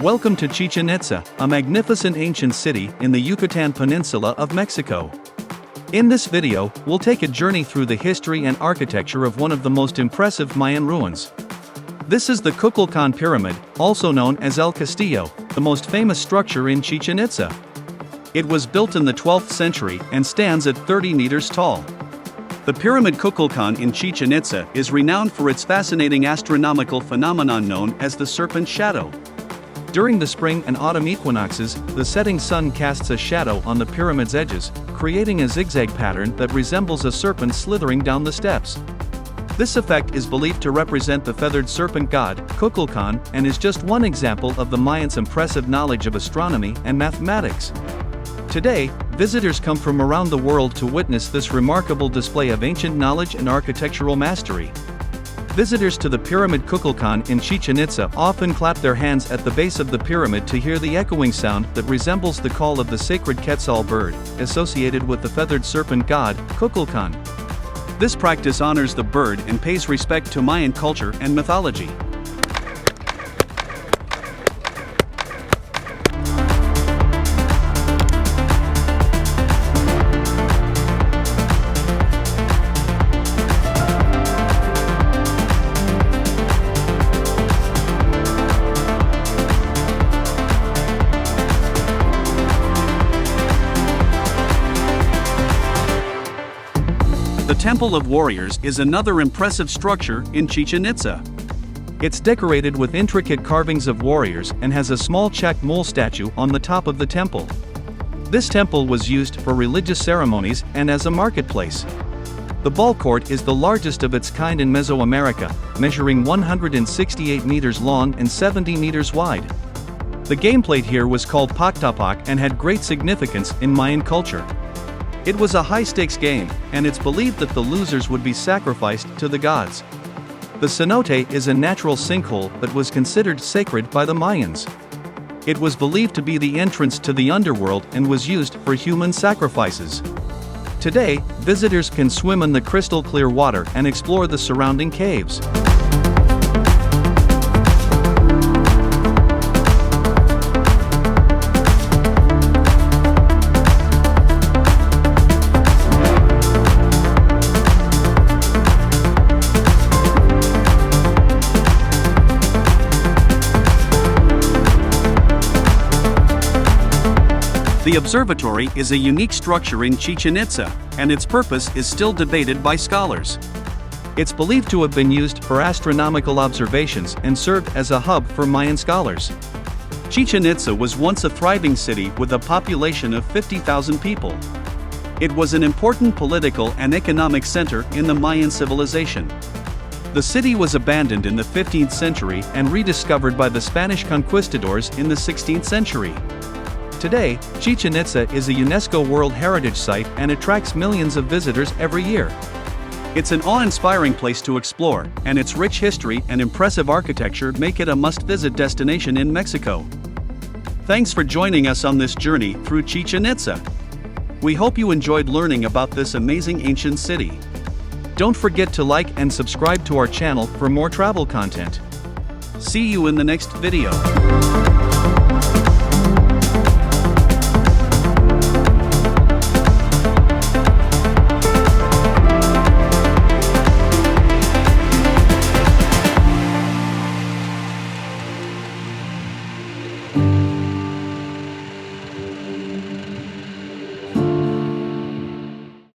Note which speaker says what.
Speaker 1: Welcome to Chichen Itza, a magnificent ancient city in the Yucatan Peninsula of Mexico. In this video, we'll take a journey through the history and architecture of one of the most impressive Mayan ruins. This is the Kukulcan Pyramid, also known as El Castillo, the most famous structure in Chichen Itza. It was built in the 12th century and stands at 30 meters tall. The pyramid Kukulkan in Chichen Itza is renowned for its fascinating astronomical phenomenon known as the serpent shadow. During the spring and autumn equinoxes, the setting sun casts a shadow on the pyramid's edges, creating a zigzag pattern that resembles a serpent slithering down the steps. This effect is believed to represent the feathered serpent god, Kukulkan, and is just one example of the Mayans' impressive knowledge of astronomy and mathematics. Today, visitors come from around the world to witness this remarkable display of ancient knowledge and architectural mastery. Visitors to the pyramid Kukulkan in Chichen Itza often clap their hands at the base of the pyramid to hear the echoing sound that resembles the call of the sacred quetzal bird, associated with the feathered serpent god, Kukulkan. This practice honors the bird and pays respect to Mayan culture and mythology. The Temple of Warriors is another impressive structure in Chichen Itza. It's decorated with intricate carvings of warriors and has a small Chak Mul statue on the top of the temple. This temple was used for religious ceremonies and as a marketplace. The ball court is the largest of its kind in Mesoamerica, measuring 168 meters long and 70 meters wide. The game played here was called Paktapak and had great significance in Mayan culture. It was a high-stakes game, and it's believed that the losers would be sacrificed to the gods. The cenote is a natural sinkhole that was considered sacred by the Mayans. It was believed to be the entrance to the underworld and was used for human sacrifices. Today, visitors can swim in the crystal-clear water and explore the surrounding caves. The Observatory is a unique structure in Chichen Itza, and its purpose is still debated by scholars. It's believed to have been used for astronomical observations and served as a hub for Mayan scholars. Chichen Itza was once a thriving city with a population of 50,000 people. It was an important political and economic center in the Mayan civilization. The city was abandoned in the 15th century and rediscovered by the Spanish conquistadors in the 16th century. Today, Chichen Itza is a UNESCO World Heritage Site and attracts millions of visitors every year. It's an awe-inspiring place to explore, and its rich history and impressive architecture make it a must-visit destination in Mexico. Thanks for joining us on this journey through Chichen Itza. We hope you enjoyed learning about this amazing ancient city. Don't forget to like and subscribe to our channel for more travel content. See you in the next video.